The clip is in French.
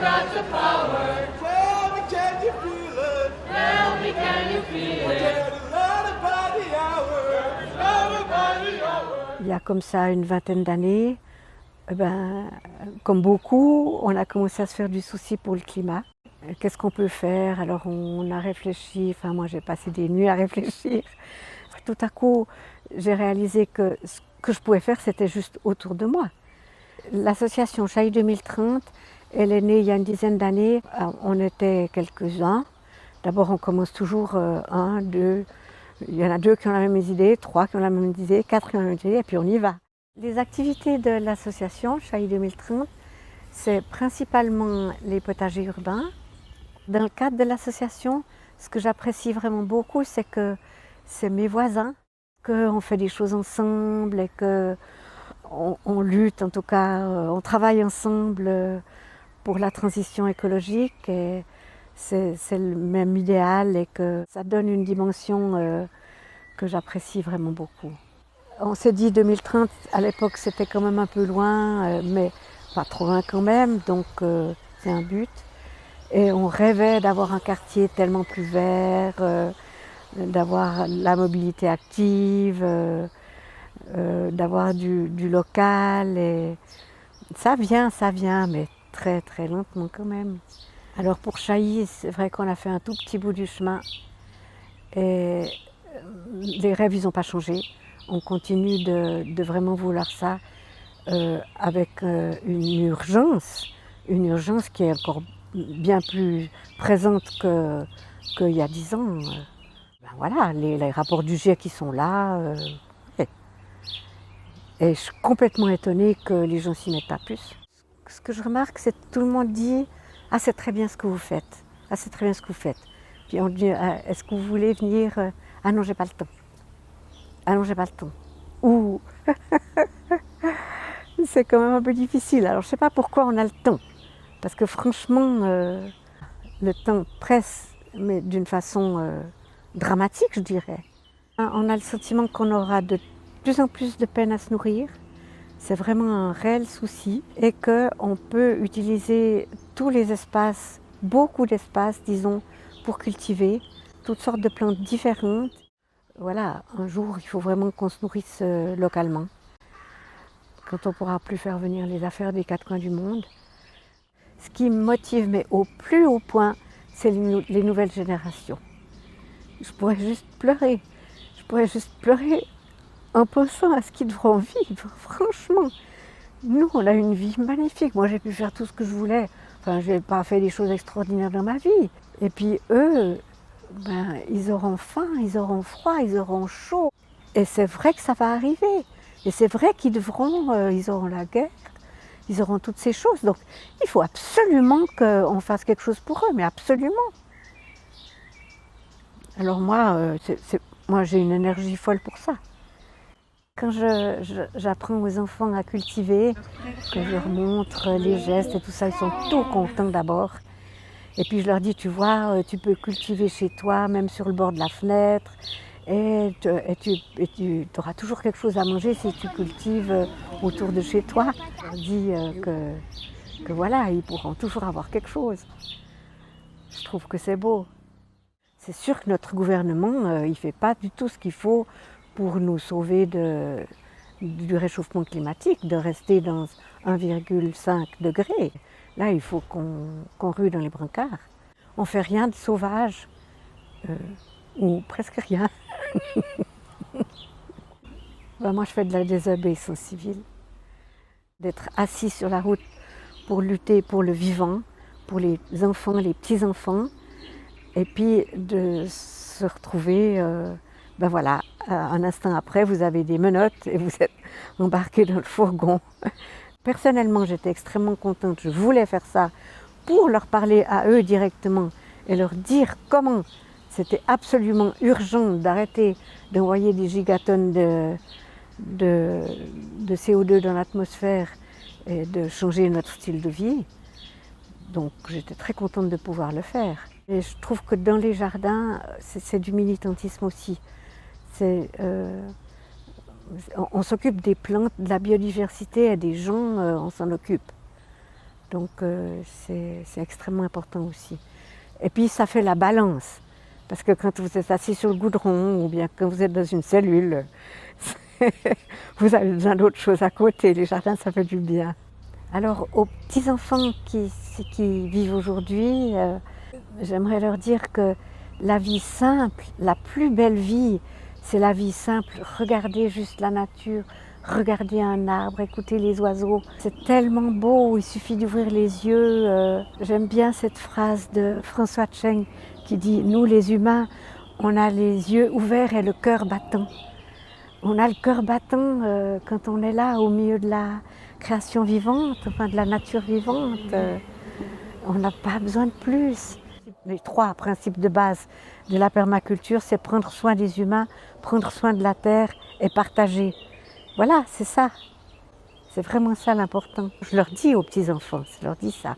got the power. Tell me, can you feel it? Tell me, can you feel it? Il y a comme ça une vingtaine d'années, comme beaucoup, on a commencé à se faire du souci pour le climat. Qu'est-ce qu'on peut faire? Alors on a réfléchi, enfin moi j'ai passé des nuits à réfléchir. Tout à coup, j'ai réalisé que ce que je pouvais faire, c'était juste autour de moi. L'association Chailly 2030, elle est née il y a une dizaine d'années. On était quelques-uns. D'abord, on commence toujours un, deux. Il y en a 2 qui ont la même idée, 3 qui ont la même idée, 4 qui ont la même idée, et puis on y va. Les activités de l'association Chailly 2030, c'est principalement les potagers urbains. Dans le cadre de l'association, ce que j'apprécie vraiment beaucoup, c'est que c'est mes voisins, qu'on fait des choses ensemble et qu'on lutte, en tout cas, on travaille ensemble pour la transition écologique. Et c'est le même idéal et que ça donne une dimension que j'apprécie vraiment beaucoup. On s'est dit 2030, à l'époque c'était quand même un peu loin, mais pas trop loin quand même, donc c'est un but. Et on rêvait d'avoir un quartier tellement plus vert, d'avoir la mobilité active, d'avoir du local. Et ça vient, mais très très lentement quand même. Alors pour Chailly, c'est vrai qu'on a fait un tout petit bout du chemin et les rêves, ils n'ont pas changé. On continue de vraiment vouloir ça avec une urgence qui est encore bien plus présente qu'il y a 10 ans. Voilà, les rapports du GIEC qui sont là. Et je suis complètement étonnée que les gens s'y mettent pas plus. Ce que je remarque, c'est que tout le monde dit « Ah, c'est très bien ce que vous faites. Ah, c'est très bien ce que vous faites. » Puis on dit ah, « Est-ce que vous voulez venir ?»« Ah non, j'ai pas le temps. Ah non, j'ai pas le temps. » Ou c'est quand même un peu difficile. Alors je sais pas pourquoi on a le temps. Parce que franchement, le temps presse, mais d'une façon dramatique, je dirais. On a le sentiment qu'on aura de plus en plus de peine à se nourrir. C'est vraiment un réel souci et qu'on peut utiliser tous les espaces, beaucoup d'espaces, disons, pour cultiver toutes sortes de plantes différentes. Voilà, un jour, il faut vraiment qu'on se nourrisse localement. Quand on ne pourra plus faire venir les affaires des 4 coins du monde. Ce qui me motive, mais au plus haut point, c'est les nouvelles générations. Je pourrais juste pleurer. Je pourrais juste pleurer en pensant à ce qu'ils devront vivre, franchement. Nous, on a une vie magnifique. Moi, j'ai pu faire tout ce que je voulais. Enfin, je n'ai pas fait des choses extraordinaires dans ma vie. Et puis eux, ils auront faim, ils auront froid, ils auront chaud. Et c'est vrai que ça va arriver. Et c'est vrai qu'ils ils auront la guerre, ils auront toutes ces choses. Donc, il faut absolument qu'on fasse quelque chose pour eux, mais absolument. Alors moi, moi j'ai une énergie folle pour ça. Quand j'apprends aux enfants à cultiver, que je leur montre les gestes et tout ça, ils sont tout contents d'abord. Et puis je leur dis, tu vois, tu peux cultiver chez toi, même sur le bord de la fenêtre, et tu auras toujours quelque chose à manger si tu cultives autour de chez toi. Je leur dis que voilà, ils pourront toujours avoir quelque chose. Je trouve que c'est beau. C'est sûr que notre gouvernement, il ne fait pas du tout ce qu'il faut pour nous sauver du réchauffement climatique, de rester dans 1,5 degré. Là, il faut qu'on rue dans les brancards. On ne fait rien de sauvage, ou presque rien. Moi, je fais de la désobéissance civile. D'être assis sur la route pour lutter pour le vivant, pour les enfants, les petits-enfants, et puis de se retrouver, voilà, un instant après, vous avez des menottes et vous êtes embarqué dans le fourgon. Personnellement, j'étais extrêmement contente, je voulais faire ça pour leur parler à eux directement et leur dire comment c'était absolument urgent d'arrêter d'envoyer des gigatonnes de CO2 dans l'atmosphère et de changer notre style de vie. Donc j'étais très contente de pouvoir le faire. Et je trouve que dans les jardins, c'est du militantisme aussi. On s'occupe des plantes, de la biodiversité et des gens, on s'en occupe. Donc c'est extrêmement important aussi. Et puis ça fait la balance. Parce que quand vous êtes assis sur le goudron ou bien quand vous êtes dans une cellule, vous avez besoin d'autre chose à côté. Les jardins, ça fait du bien. Alors aux petits-enfants qui vivent aujourd'hui, j'aimerais leur dire que la vie simple, la plus belle vie, c'est la vie simple. Regardez juste la nature, regardez un arbre, écoutez les oiseaux. C'est tellement beau, il suffit d'ouvrir les yeux. J'aime bien cette phrase de François Tcheng qui dit « Nous les humains, on a les yeux ouverts et le cœur battant ». On a le cœur battant quand on est là au milieu de la création vivante, enfin de la nature vivante. On n'a pas besoin de plus. Les 3 principes de base de la permaculture, c'est prendre soin des humains, prendre soin de la terre et partager. Voilà, c'est ça. C'est vraiment ça l'important. Je leur dis aux petits-enfants, je leur dis ça.